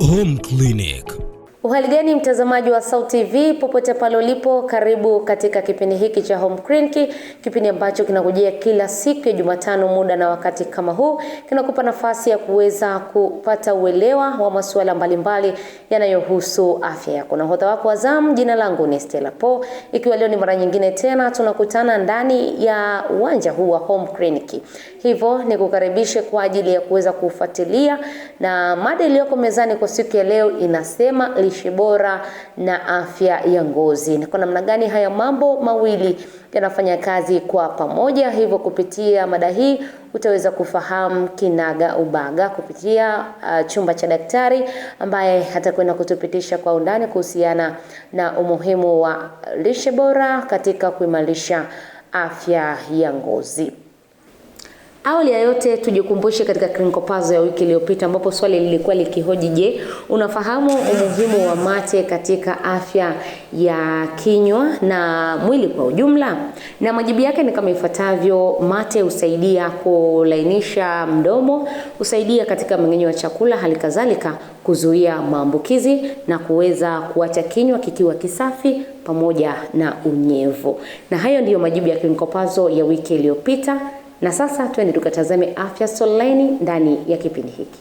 Home Clinic. Uhali gani mtazamaji wa Sauti TV popote pale ulipo, karibu katika kipindi hiki cha Home Clinic, kipindi ambacho kinakujia kila siku ya Jumatano muda na wakati kama huu. Kinakupa nafasi ya kuweza kupata uelewa wa masuala mbalimbali yanayohusu afya yako. Nahodha wako wa zamu, jina langu ni Stella Po. Ikiwa leo ni mara nyingine tena tunakutana ndani ya uwanja huu wa Home Clinic. Hivyo nikukaribishe kwa ajili ya kuweza kufuatilia, na mada iliyoko mezani kwa siku ya leo inasema lishe bora na afya ya ngozi. Ni kwa namna gani haya mambo mawili yanafanya kazi kwa pamoja? Hivyo kupitia mada hii utaweza kufahamu kinaga ubaga kupitia chumba cha daktari ambaye atakwenda kutupitisha kwa undani kuhusiana na umuhimu wa lishe bora katika kuimarisha afya ya ngozi. Awali ya yote tujikumbushe katika Clinical Puzzle ya wiki iliyopita ambapo swali lilikuwa likihoji, je, unafahamu umuhimu wa mate katika afya ya kinywa na mwili kwa ujumla? Na majibu yake ni kama ifuatavyo: mate husaidia kulainisha mdomo, husaidia katika mmeng'enyo wa chakula, hali kadhalika kuzuia maambukizi na kuweza kuacha kinywa kikiwa kisafi pamoja na unyevu. Na hayo ndiyo majibu ya Clinical Puzzle ya wiki iliyopita. Na sasa twende tukatazame afya Storyline ndani ya kipindi hiki.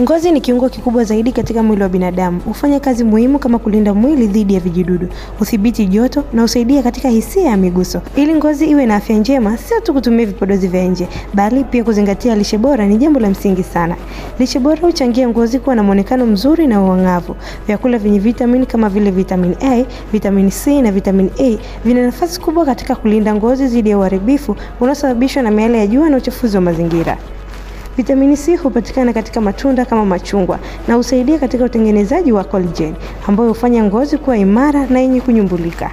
Ngozi ni kiungo kikubwa zaidi katika mwili wa binadamu. Hufanya kazi muhimu kama kulinda mwili dhidi ya vijidudu, udhibiti joto na usaidia katika hisia ya miguso. Ili ngozi iwe na afya njema, sio tu kutumia vipodozi vya nje, bali pia kuzingatia lishe bora ni jambo la msingi sana. Lishe bora huchangia ngozi kuwa na muonekano mzuri na uangavu. Vyakula vyenye vitamini kama vile vitamin A, vitamin C na vitamin A vina nafasi kubwa katika kulinda ngozi dhidi ya uharibifu unaosababishwa na miale ya jua na uchafuzi wa mazingira. Vitamini C hupatikana katika matunda kama machungwa na husaidia katika utengenezaji wa collagen ambayo hufanya ngozi kuwa imara na yenye kunyumbulika.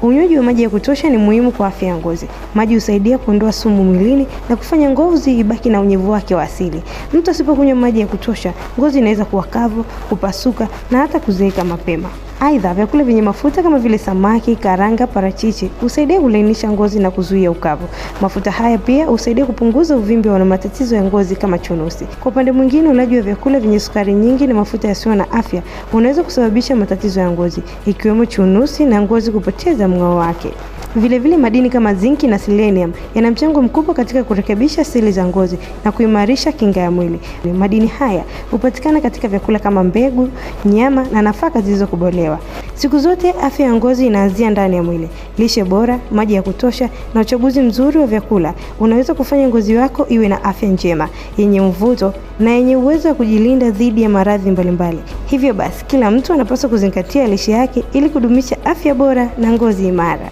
Unywaji wa maji ya kutosha ni muhimu kwa afya ya ngozi. Maji husaidia kuondoa sumu mwilini na kufanya ngozi ibaki na unyevu wake wa asili. Mtu asipokunywa maji ya kutosha, ngozi inaweza kuwa kavu, kupasuka na hata kuzeeka mapema. Aidha, vyakula vyenye mafuta kama vile samaki, karanga, parachichi husaidia kulainisha ngozi na kuzuia ukavu. Mafuta haya pia husaidia kupunguza uvimbe na matatizo ya ngozi kama chunusi. Kwa upande mwingine, ulaji wa vyakula vyenye sukari nyingi na mafuta yasiyo na afya unaweza kusababisha matatizo ya ngozi, ikiwemo chunusi na ngozi kupoteza mng'ao wake. Vile madini kama zinki na selenium yana mchango mkubwa katika kurekebisha seli za ngozi na kuimarisha kinga ya mwili. Madini haya hupatikana katika vyakula kama mbegu, nyama na nafaka zilizokobolewa. Siku zote afya ya ngozi inaanzia ndani ya mwili. Lishe bora, maji ya kutosha na uchaguzi mzuri wa vyakula unaweza kufanya ngozi yako iwe na afya njema, yenye mvuto na yenye uwezo wa kujilinda dhidi ya maradhi mbalimbali. Hivyo basi, kila mtu anapaswa kuzingatia lishe yake ili kudumisha afya bora na ngozi imara.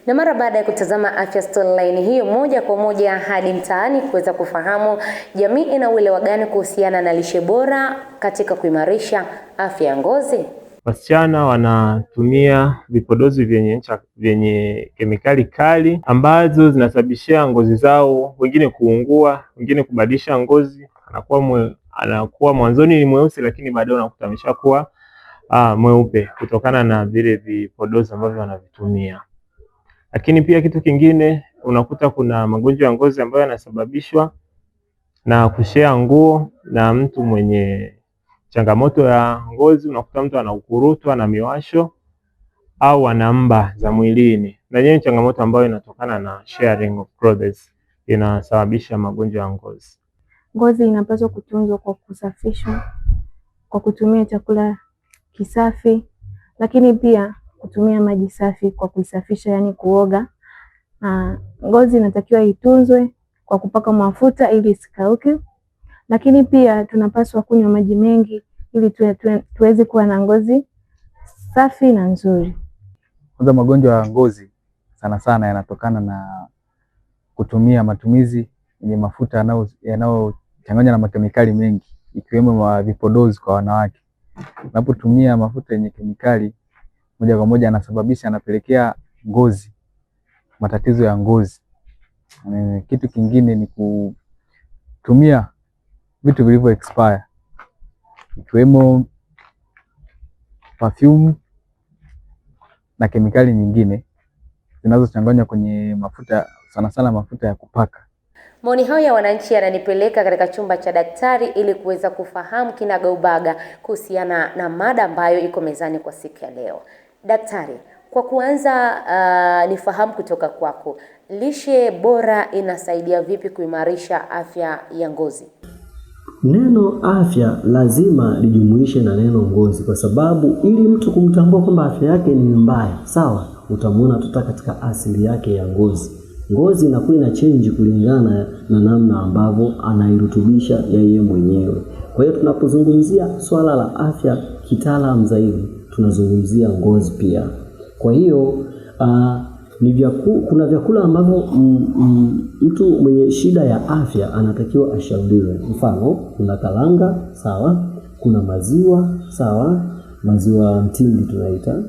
Na mara baada ya kutazama afya Storyline hiyo, moja kwa moja hadi mtaani kuweza kufahamu jamii ina uelewa gani kuhusiana na lishe bora katika kuimarisha afya ya ngozi. Wasichana wanatumia vipodozi vyenye kemikali kali ambazo zinasababishia ngozi zao, wengine kuungua, wengine kubadilisha ngozi, anakuwa mwanzoni ni mweusi lakini baadaye unakuta ameshakuwa mweupe kutokana na vile vipodozi ambavyo wanavitumia. Lakini pia kitu kingine, unakuta kuna magonjwa ya ngozi ambayo yanasababishwa na kushare nguo na mtu mwenye changamoto ya ngozi. Unakuta mtu ana ukurutu, ana miwasho au ana mba za mwilini. Na hiyo ni changamoto ambayo inatokana na sharing of clothes, inasababisha magonjwa ya ngozi. Ngozi inapaswa kutunzwa kwa kusafishwa, kwa kutumia chakula kisafi, lakini pia kutumia maji safi kwa kuisafisha, yani kuoga. Ngozi inatakiwa itunzwe kwa kupaka mafuta ili isikauke, lakini pia tunapaswa kunywa maji mengi ili tuweze kuwa na ngozi safi na nzuri. Kwanza, magonjwa ya ngozi sana sana yanatokana na kutumia matumizi yenye mafuta yanayochanganywa na makemikali mengi, ikiwemo vipodozi kwa wanawake. unapotumia mafuta yenye kemikali moja kwa moja anapelekea ngozi, matatizo ya ngozi. Kitu kingine ni kutumia vitu vilivyo expire ikiwemo perfume na kemikali nyingine zinazochanganywa kwenye mafuta, sana sana mafuta ya kupaka. Maoni hayo ya wananchi yananipeleka katika chumba cha daktari ili kuweza kufahamu kinagaubaga kuhusiana na mada ambayo iko mezani kwa siku ya leo. Daktari, kwa kuanza nifahamu kutoka kwako, lishe bora inasaidia vipi kuimarisha afya ya ngozi? Neno afya lazima lijumuishe na neno ngozi, kwa sababu ili mtu kumtambua kwamba afya yake ni mbaya, sawa, utamuona tuta katika asili yake ya ngozi. Ngozi inakuwa ina change kulingana na namna ambavyo anairutubisha yeye mwenyewe. Kwa hiyo tunapozungumzia swala la afya kitaalamu zaidi, tunazungumzia ngozi pia. Kwa hiyo kuna vyakula ambavyo mtu mwenye shida ya afya anatakiwa ashauriwe. Mfano, kuna karanga, sawa, kuna maziwa, sawa, maziwa mtindi tunaita,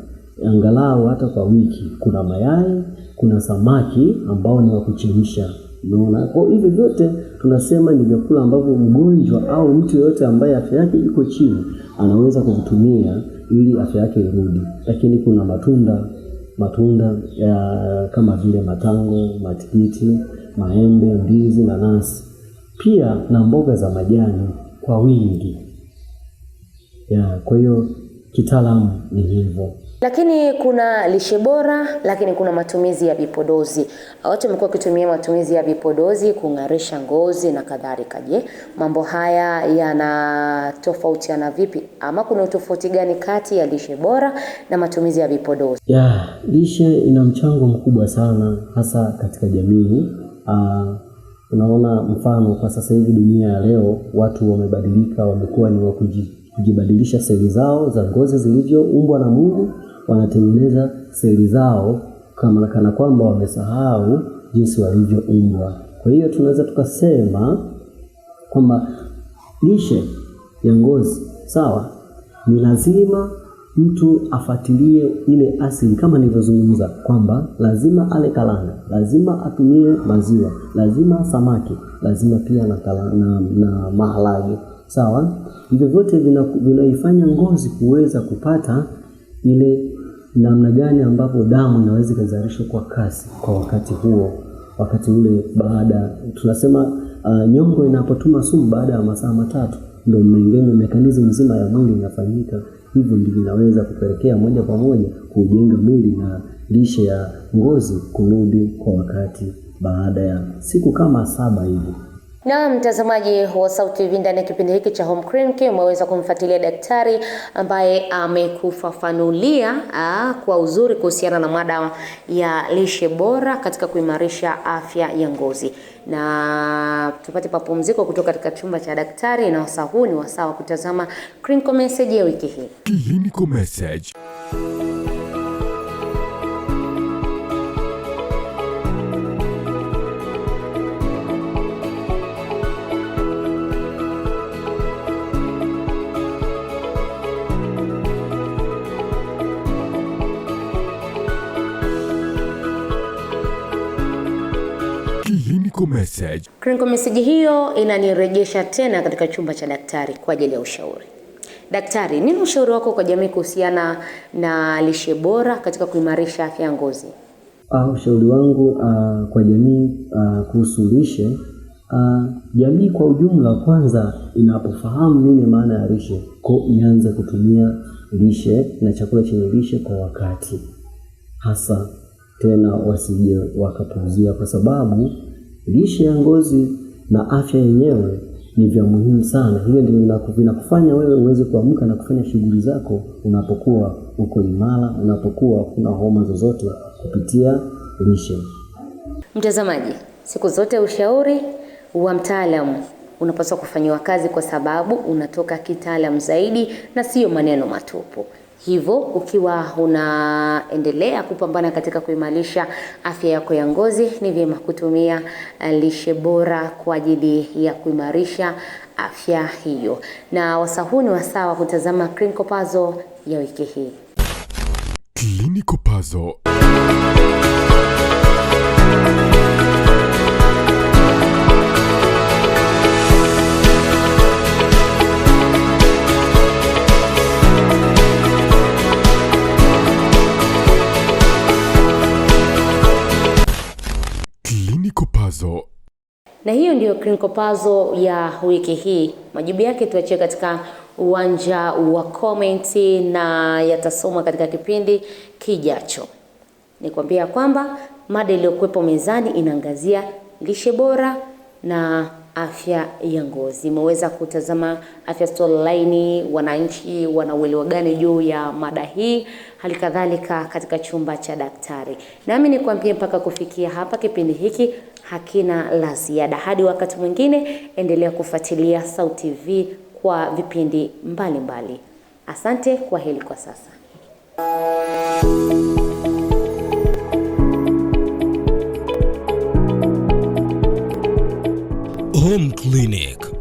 angalau hata kwa wiki. Kuna mayai, kuna samaki ambao ni wa kuchemsha. Unaona? Kwa hivyo vyote tunasema ni vyakula ambavyo mgonjwa au mtu yeyote ambaye afya yake iko chini anaweza kuvitumia ili afya yake irudi. Lakini kuna matunda kama vile matango, matikiti, maembe, ndizi, nanasi. Pia na mboga za majani kwa wingi. Kwa hiyo kitaalamu ni hivyo. Lakini kuna lishe bora, lakini kuna matumizi ya vipodozi. Watu wamekuwa wakitumia matumizi ya vipodozi kung'arisha ngozi na kadhalika. Je, mambo haya yanatofautiana vipi, ama kuna utofauti gani kati ya lishe bora na matumizi ya vipodozi? Lishe ina mchango mkubwa sana hasa katika jamii. Unaona mfano kwa sasa hivi dunia ya leo watu wamebadilika, wamekuwa ni wa kujibadilisha seli zao za ngozi zilivyoumbwa na Mungu, wanatengeneza seli zao kana kwamba wamesahau jinsi walivyoumbwa. Kwa hiyo tunaweza tukasema kwamba lishe ya ngozi, sawa, ni lazima mtu afuatilie ile asili kama nilivyozungumza kwamba lazima ale karanga, lazima atumie maziwa, lazima samaki, lazima pia na maharage, sawa. Hivyo vyote vinaifanya ngozi kuweza kupata ile namna gani ambapo damu inaweza kuzalishwa kwa kasi kwa wakati huo. Wakati ule baada tunasema nyongo inapotuma sumu baada ya masaa 3 ndio mmeng'enyo mekanizmu nzima ya mwili inafanyika. Hivyo ndivyo inaweza kupelekea moja kwa moja kujenga mwili na lishe ya ngozi kurudi kwa wakati baada ya siku kama 7 hivi. Na mtazamaji wa Sauti TV, ndani ya kipindi hiki cha Home Clinic umeweza kumfuatilia daktari ambaye amekufafanulia kwa uzuri kuhusiana na mada ya lishe bora katika kuimarisha afya ya ngozi. Na tupate mapumziko kutoka katika chumba cha daktari, na wasaa huu ni wasaa wa kutazama clinical message ya wiki hii. Clinical message. Message. Clinical message hiyo inanirejesha tena katika chumba cha daktari kwa ajili ya ushauri. Daktari, nini ushauri wako kwa jamii kuhusiana na lishe bora katika kuimarisha afya ya ngozi? Ushauri wangu kwa jamii kuhusu lishe, jamii kwa ujumla kwanza inapofahamu nini maana ya lishe, kwa ianze kutumia lishe na chakula chenye lishe kwa wakati. Hasa tena wasije wakapuuzia, kwa sababu lishe ya ngozi na afya yenyewe ni vya muhimu sana. Hiyo ndio vinakufanya wewe uweze kuamka na kufanya shughuli zako unapokuwa uko imara, unapokuwa kuna homa zozote kupitia lishe. Mtazamaji, siku zote ushauri wa mtaalamu unapaswa kufanywa kazi, kwa sababu unatoka kitaalamu zaidi na sio maneno matupu. Hivyo ukiwa unaendelea kupambana katika kuimarisha afya yako ya ngozi, ni vyema kutumia lishe bora kwa ajili ya kuimarisha afya hiyo. Na wasahuni wasawa kutazama Clinical Puzzle ya wiki hii. Clinical Puzzle. Clinical Puzzle. Na hiyo ndiyo Clinical Puzzle ya wiki hii. Majibu yake tuachie katika uwanja wa komenti na yatasomwa katika kipindi kijacho. Nikwambia kwamba mada iliyokuwepo mezani inaangazia lishe bora na afya ya ngozi. Umeweza kutazama Afya Storyline, wananchi wanauelewa gani juu ya mada hii, hali kadhalika katika chumba cha daktari. Nami nikwambie mpaka kufikia hapa kipindi hiki hakina la ziada. Hadi wakati mwingine, endelea kufuatilia SAUT TV kwa vipindi mbalimbali. Asante, kwa heri kwa sasa. Home Clinic.